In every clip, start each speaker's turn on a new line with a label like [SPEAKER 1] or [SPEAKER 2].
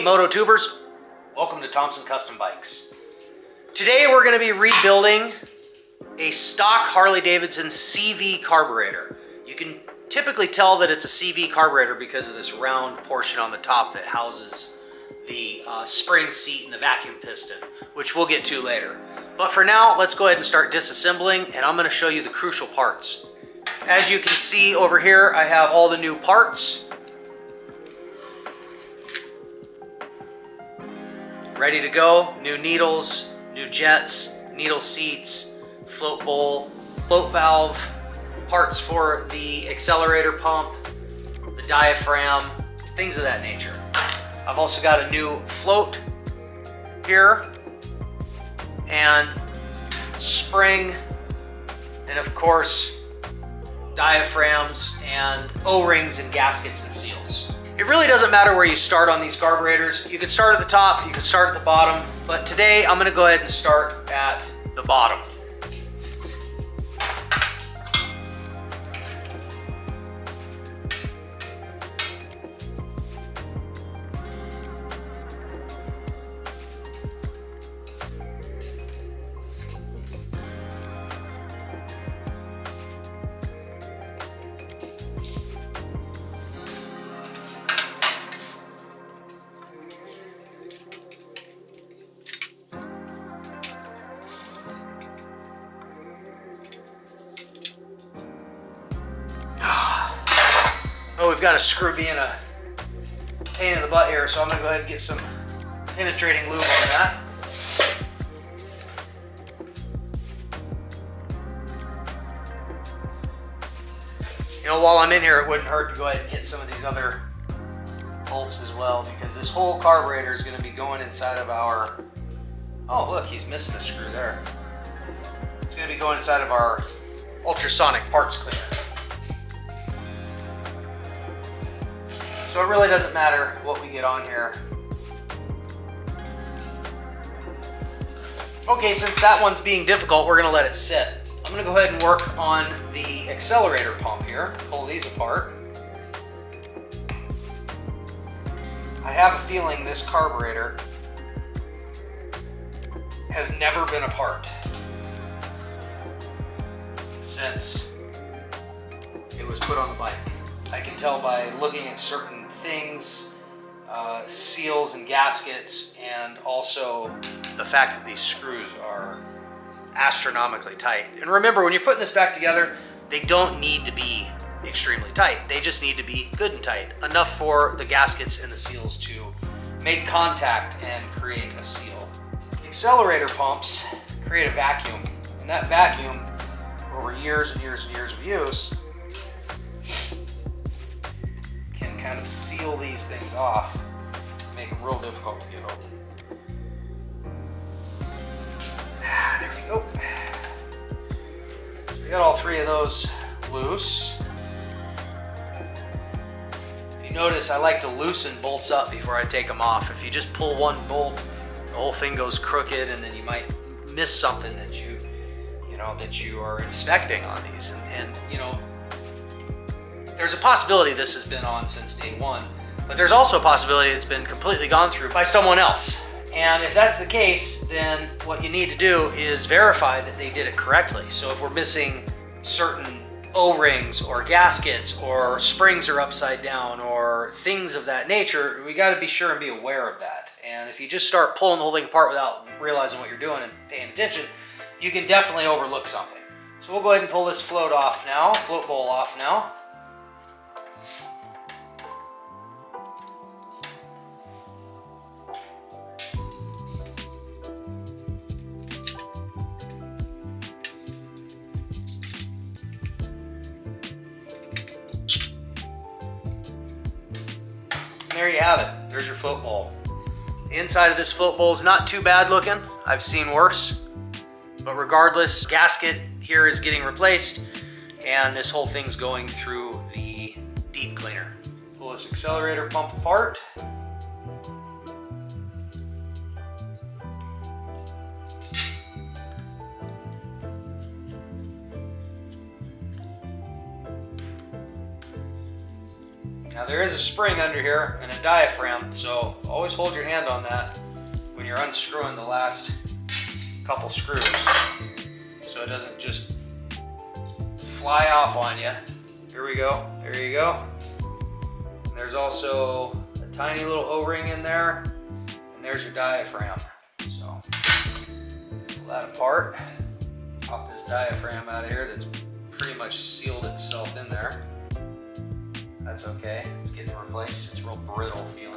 [SPEAKER 1] Moto Tubers, welcome to Thomson Custom Bikes. Today we're going to be rebuilding a stock Harley Davidson CV carburetor. You can typically tell that it's a CV carburetor because of this round portion on the top that houses the spring seat and the vacuum piston, which we'll get to later. But for now, let's go ahead and start disassembling, and I'm going to show you the crucial parts. As you can see over here, I have all the new parts ready to go. New needles, new jets, needle seats, float bowl, float valve, parts for the accelerator pump, the diaphragm, things of that nature. I've also got a new float here and spring, and of course diaphragms and O-rings and gaskets and seals. It really doesn't matter where you start on these carburetors. You could start at the top, you could start at the bottom, but today I'm going to go ahead and start at the bottom. Oh, we've got a screw being a pain in the butt here, so I'm going to go ahead and get some penetrating lube on that. You know, while I'm in here, it wouldn't hurt to go ahead and hit some of these other bolts as well, because this whole carburetor is going to be going inside of our... Oh, look, he's missing a screw there. It's going to be going inside of our ultrasonic parts cleaner. So it really doesn't matter what we get on here. Okay, since that one's being difficult, we're gonna let it sit. I'm gonna go ahead and work on the accelerator pump here. Pull these apart. I have a feeling this carburetor has never been apart since it was put on the bike. I can tell by looking at certain things, seals and gaskets, and also the fact that these screws are astronomically tight. And remember, when you're putting this back together, they don't need to be extremely tight. They just need to be good and tight, enough for the gaskets and the seals to make contact and create a seal. Accelerator pumps create a vacuum, and that vacuum, over years and years and years of use, kind of seal these things off, make them real difficult to get open. There we go. So we got all three of those loose. If you notice, I like to loosen bolts up before I take them off. If you just pull one bolt, the whole thing goes crooked, and then you might miss something that you are inspecting on these. And you know, there's a possibility this has been on since day one, but there's also a possibility it's been completely gone through by someone else. And if that's the case, then what you need to do is verify that they did it correctly. So if we're missing certain O-rings or gaskets, or springs are upside down, or things of that nature, we got to be sure and be aware of that. And if you just start pulling the whole thing apart without realizing what you're doing and paying attention, you can definitely overlook something. So we'll go ahead and pull this float bowl off now. There you have it. There's your float bowl. The inside of this float bowl is not too bad looking. I've seen worse. But regardless, gasket here is getting replaced, and this whole thing's going through the deep cleaner. Pull this accelerator pump apart. Now there is a spring under here and a diaphragm, so always hold your hand on that when you're unscrewing the last couple screws, so it doesn't just fly off on you. Here we go, there you go. And there's also a tiny little O-ring in there, and there's your diaphragm. So pull that apart, pop this diaphragm out of here that's pretty much sealed itself in there. That's okay, it's getting replaced. It's real brittle feeling.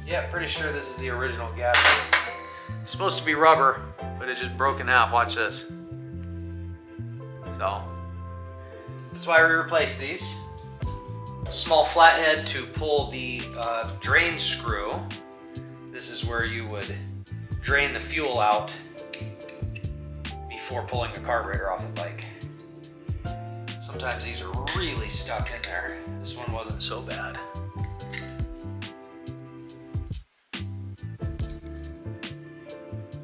[SPEAKER 1] Yeah, pretty sure this is the original gasket. It's supposed to be rubber, but it just broke in half. Watch this. So, that's why we replaced these. Small flathead to pull the drain screw. This is where you would drain the fuel out before pulling the carburetor off the bike. Sometimes these are really stuck in there. This one wasn't so bad.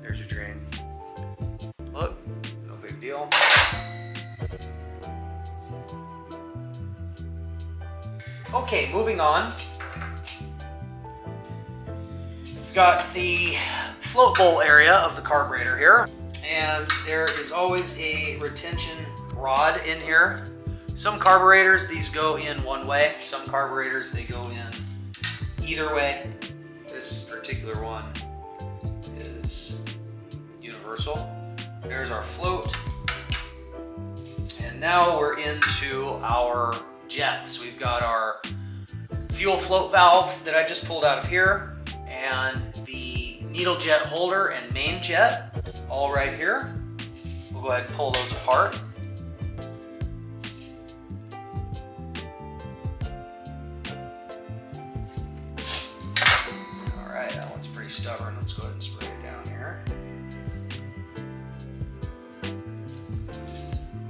[SPEAKER 1] There's your drain. Look, no big deal. Okay, moving on. We've got the float bowl area of the carburetor here, and there is always a retention rod in here. Some carburetors, these go in one way. Some carburetors, they go in either way. This particular one is universal. There's our float. And now we're into our jets. We've got our fuel float valve that I just pulled out of here, and the needle jet holder and main jet all right here. We'll go ahead and pull those apart. All right, that one's pretty stubborn. Let's go ahead and spray it down here.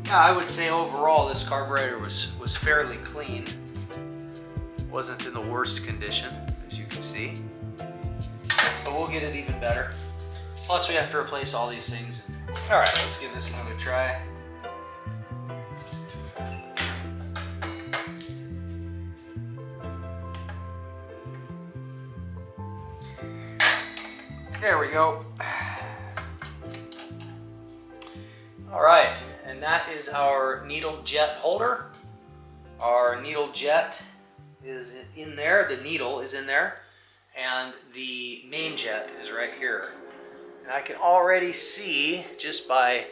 [SPEAKER 1] Yeah, I would say overall this carburetor was fairly clean. Wasn't in the worst condition, as you can see. But we'll get it even better. Plus we have to replace all these things. All right, let's give this another try. There we go. All right, and that is our needle jet holder. Our needle jet is in there, the needle is in there, and the main jet is right here. And I can already see, just by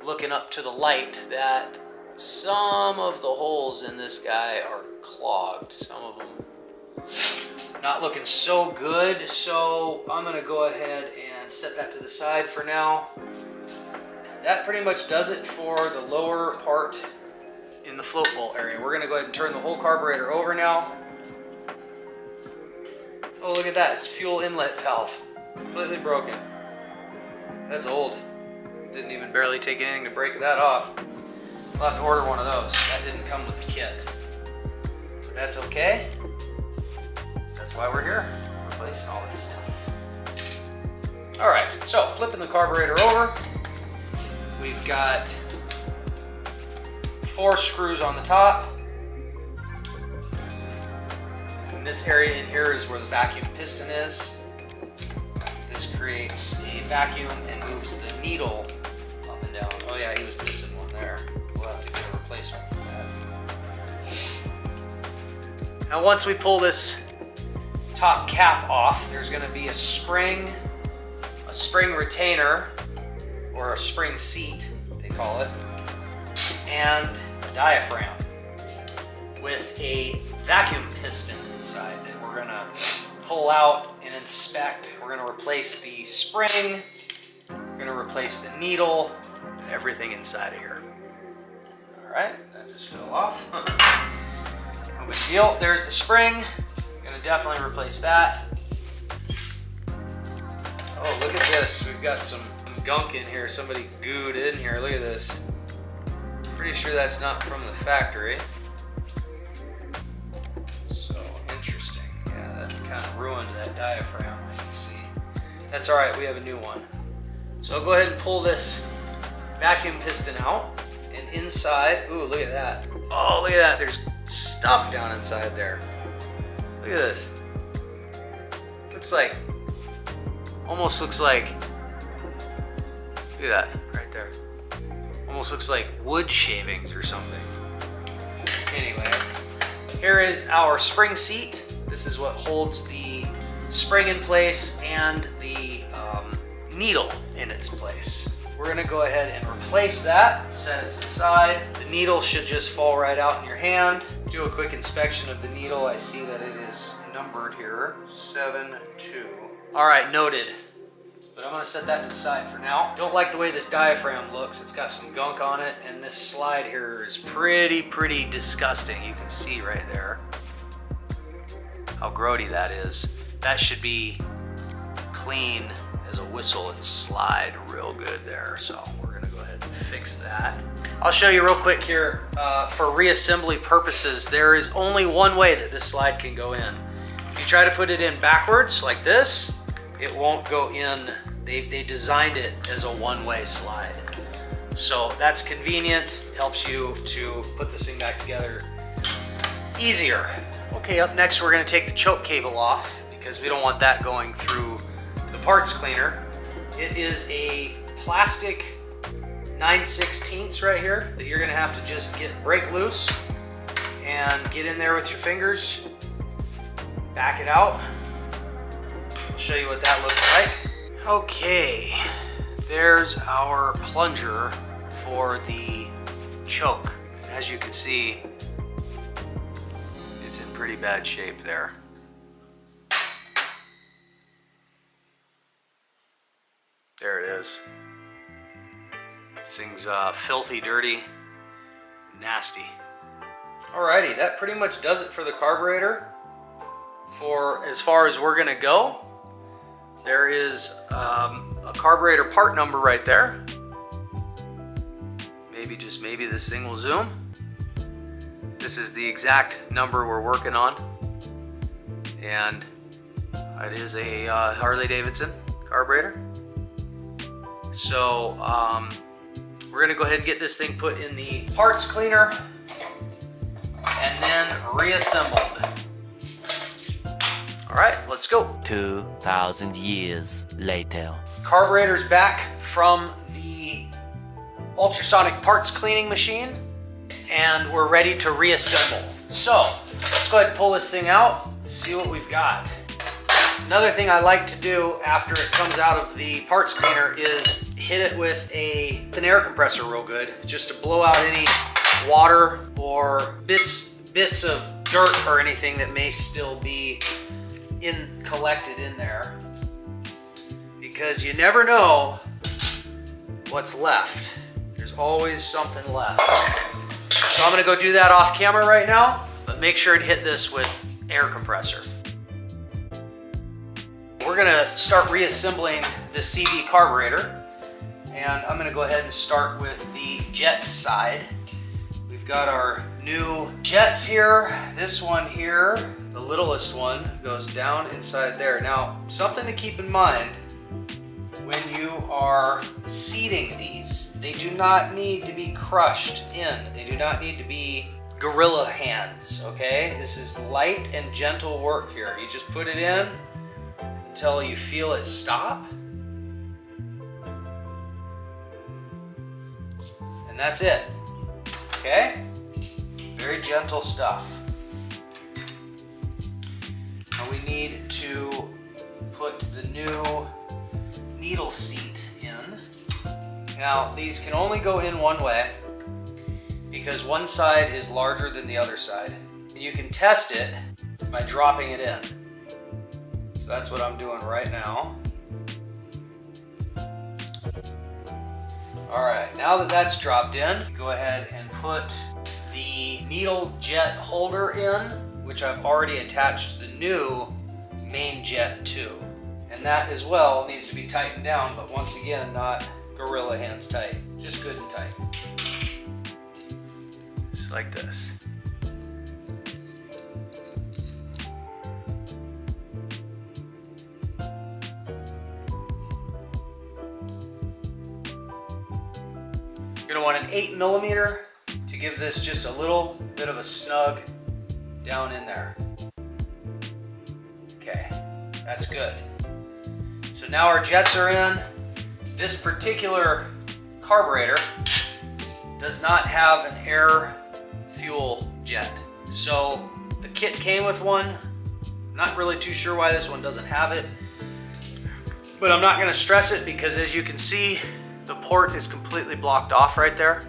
[SPEAKER 1] looking up to the light, that some of the holes in this guy are clogged. Some of them not looking so good, so I'm gonna go ahead and set that to the side for now. That pretty much does it for the lower part in the float bowl area. We're gonna go ahead and turn the whole carburetor over now. Oh, look at that, it's fuel inlet valve. Completely broken. That's old. Didn't even barely take anything to break that off. We'll have to order one of those. That didn't come with the kit. But that's okay. That's why we're here, replacing all this stuff. All right, so flipping the carburetor over, we've got 4 screws on the top. And this area in here is where the vacuum piston is. This creates a vacuum and moves the needle up and down. Oh yeah, he was missing one there. We'll have to get a replacement for that. Now once we pull this top cap off, there's going to be a spring retainer, or a spring seat, they call it, and a diaphragm with a vacuum piston inside that we're going to pull out and inspect. We're going to replace the spring, we're going to replace the needle, everything inside of here. All right, that just fell off. No big deal. There's the spring. Gonna definitely replace that. Oh, look at this. We've got some gunk in here. Somebody gooed in here. Look at this. Pretty sure that's not from the factory. So interesting. Yeah, that kind of ruined that diaphragm, I can see. That's all right, we have a new one. So I'll go ahead and pull this vacuum piston out. And inside, ooh, look at that. Oh, look at that. There's stuff down inside there. Look at this. Looks like, almost looks like, look at that right there. Almost looks like wood shavings or something. Anyway, here is our spring seat. This is what holds the spring in place and the needle in its place. We're gonna go ahead and replace that, set it to the side. The needle should just fall right out in your hand. Do a quick inspection of the needle. I see that it is numbered here, 7-2. All right, noted. But I'm gonna set that to the side for now. Don't like the way this diaphragm looks. It's got some gunk on it, and this slide here is pretty disgusting. You can see right there how grody that is. That should be clean as a whistle and slide real good there. So we're gonna go ahead and fix that. I'll show you real quick here. For reassembly purposes, there is only one way that this slide can go in. If you try to put it in backwards like this, it won't go in. They designed it as a one-way slide. So that's convenient, helps you to put this thing back together easier. Okay, up next we're gonna take the choke cable off because we don't want that going through the parts cleaner. It is a plastic 9/16 right here that you're gonna have to just break loose and get in there with your fingers, back it out. I'll show you what that looks like. Okay, there's our plunger for the choke. As you can see, it's in pretty bad shape there. There it is. This thing's filthy, dirty, nasty. Alrighty, that pretty much does it for the carburetor. For as far as we're gonna go, there is a carburetor part number right there. Maybe, just maybe this thing will zoom. This is the exact number we're working on. And it is a Harley Davidson carburetor. So we're gonna go ahead and get this thing put in the parts cleaner and then reassembled. All right, let's go.
[SPEAKER 2] 2,000 years later.
[SPEAKER 1] Carburetor's back from the ultrasonic parts cleaning machine and we're ready to reassemble. So let's go ahead and pull this thing out, see what we've got. Another thing I like to do after it comes out of the parts cleaner is hit it with an air compressor real good, just to blow out any water or bits of dirt or anything that may still be collected in there, because you never know what's left. There's always something left. So I'm gonna go do that off camera right now, but make sure to hit this with air compressor. We're gonna start reassembling the CV carburetor, and I'm gonna go ahead and start with the jet side. We've got our new jets here. This one here, the littlest one, goes down inside there. Now, something to keep in mind when you are seating these, they do not need to be crushed in. They do not need to be gorilla hands, okay? This is light and gentle work here. You just put it in until you feel it stop. And that's it, okay? Very gentle stuff. Now we need to put the new needle seat in. Now these can only go in one way because one side is larger than the other side. And you can test it by dropping it in. So that's what I'm doing right now. All right, now that that's dropped in, go ahead and put the needle jet holder in, which I've already attached the new main jet to. And that as well needs to be tightened down, but once again, not gorilla hands tight, just good and tight. Just like this. You're gonna want an 8mm to give this just a little bit of a snug down in there. Okay, that's good. So now our jets are in. This particular carburetor does not have an air fuel jet. So the kit came with one. Not really too sure why this one doesn't have it, but I'm not gonna stress it because as you can see, the port is completely blocked off right there,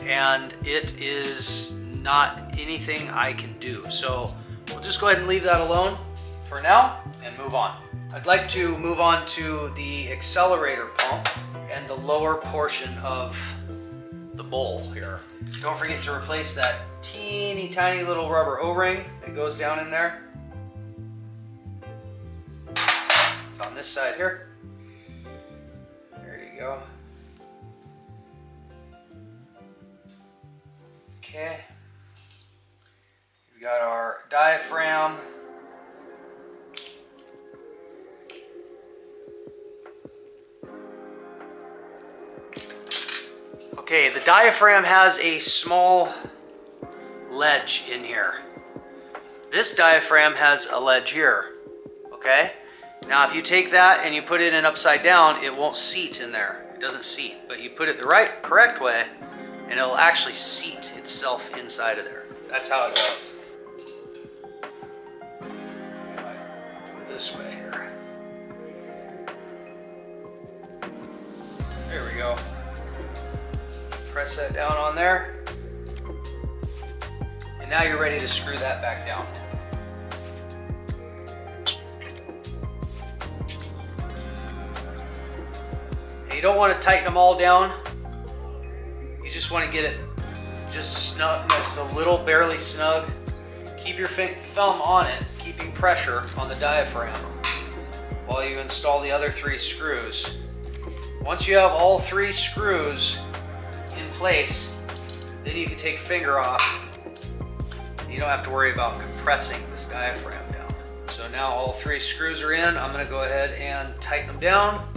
[SPEAKER 1] and it is not anything I can do. So we'll just go ahead and leave that alone for now and move on. I'd like to move on to the accelerator pump and the lower portion of the bowl here. Don't forget to replace that teeny tiny little rubber O-ring that goes down in there. It's on this side here. There you go. Okay. We've got our diaphragm. Okay, the diaphragm has a small ledge in here. This diaphragm has a ledge here, okay? Now if you take that and you put it in upside down, it won't seat in there. It doesn't seat, but you put it the correct way and it'll actually seat itself inside of there. That's how it goes. Do it this way here. There we go. Press that down on there. And now you're ready to screw that back down. And you don't want to tighten them all down. You just want to get it just snug, just a little barely snug. Keep your thumb on it, keeping pressure on the diaphragm while you install the other 3 screws. Once you have all 3 screws in place, then you can take your finger off. You don't have to worry about compressing this diaphragm down. So now all 3 screws are in. I'm going to go ahead and tighten them down.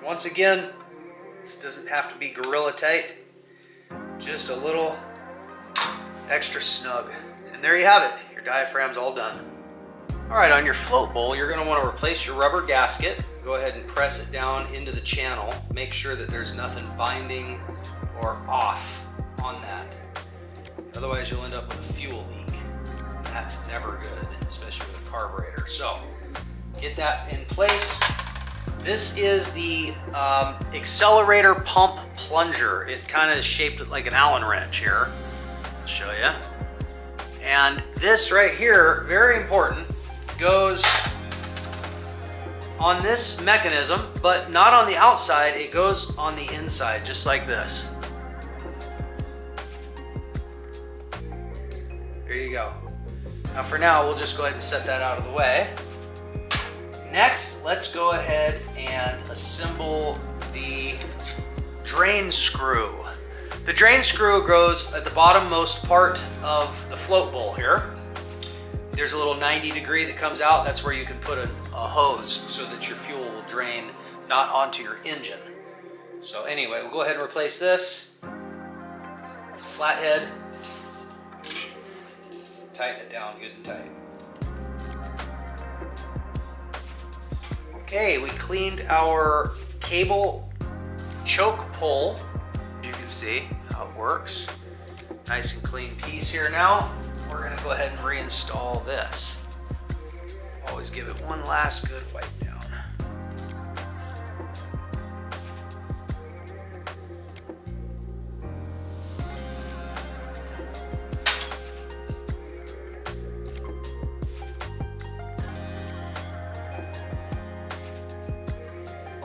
[SPEAKER 1] Once again, this doesn't have to be gorilla tight, just a little extra snug. And there you have it, your diaphragm's all done. All right, on your float bowl, you're gonna wanna replace your rubber gasket. Go ahead and press it down into the channel. Make sure that there's nothing binding or off on that. Otherwise, you'll end up with a fuel leak. That's never good, especially with a carburetor. So, get that in place. This is the accelerator pump plunger. It kind of is shaped like an Allen wrench here. I'll show you. And this right here, very important, goes on this mechanism, but not on the outside. It goes on the inside, just like this. There you go. Now for now, we'll just go ahead and set that out of the way. Next, let's go ahead and assemble the drain screw. The drain screw goes at the bottommost part of the float bowl here. There's a little 90 degree that comes out. That's where you can put a hose so that your fuel will drain not onto your engine. So anyway, we'll go ahead and replace this. It's a flathead. Tighten it down good and tight. Okay, we cleaned our cable choke pull. You can see how it works. Nice and clean piece here now. We're gonna go ahead and reinstall this. Always give it one last good wipe down.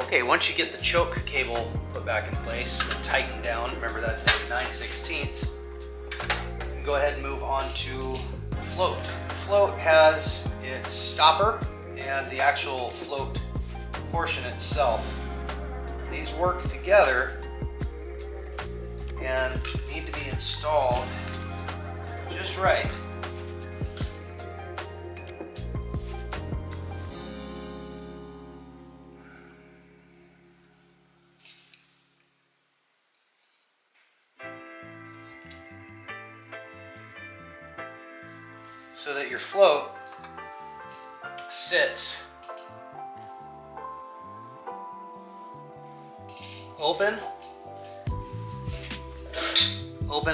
[SPEAKER 1] Okay, once you get the choke cable put back in place and tightened down, remember that's like 9/16, go ahead and move on to the float. The float has its stopper and the actual float portion itself. These work together and need to be installed just right. So that your float sits open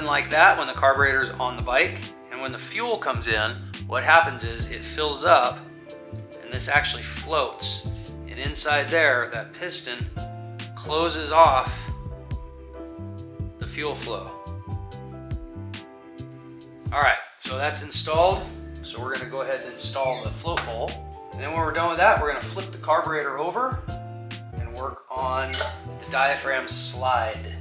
[SPEAKER 1] like that when the carburetor is on the bike, and when the fuel comes in, what happens is it fills up and this actually floats, and inside there that piston closes off the fuel flow. Alright, so that's installed. So we're going to go ahead and install the float bowl, and then when we're done with that, we're going to flip the carburetor over and work on the diaphragm slide.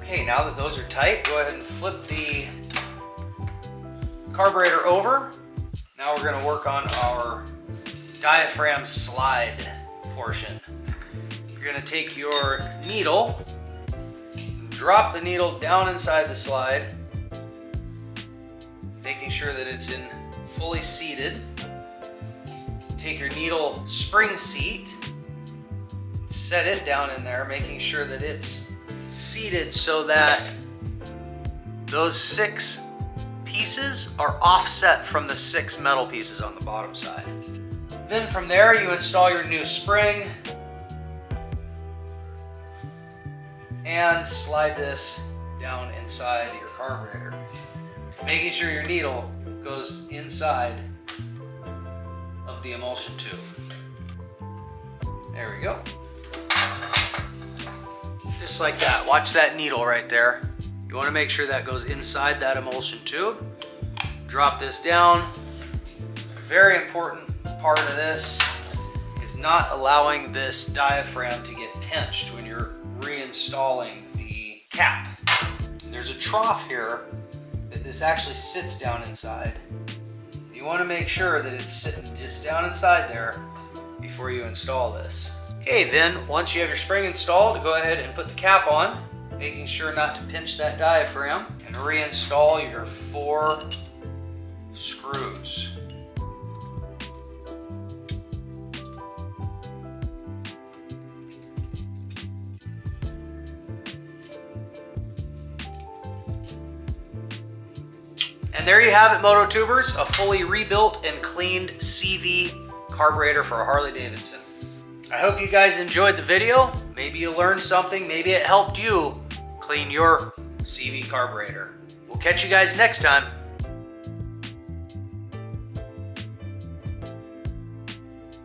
[SPEAKER 1] Okay, now that those are tight, go ahead and flip the carburetor over. Now we're going to work on our diaphragm slide portion. You're going to take your needle, drop the needle down inside the slide, making sure that it's in fully seated. Take your needle spring seat, set it down in there, making sure that it's seated so that those 6 pieces are offset from the 6 metal pieces on the bottom side. Then from there you install your new spring and slide this down inside your carburetor, making sure your needle goes inside of the emulsion tube. There we go. Just like that. Watch that needle right there. You want to make sure that goes inside that emulsion tube. Drop this down. Very important part of this is not allowing this diaphragm to get pinched when you're reinstalling the cap. There's a trough here that this actually sits down inside. You want to make sure that it's sitting just down inside there before you install this. Okay, then once you have your spring installed, go ahead and put the cap on, making sure not to pinch that diaphragm, and reinstall your 4 screws. And there you have it, Moto Tubers, a fully rebuilt and cleaned CV carburetor for a Harley Davidson. I hope you guys enjoyed the video. Maybe you learned something. Maybe it helped you clean your CV carburetor. We'll catch you guys next time.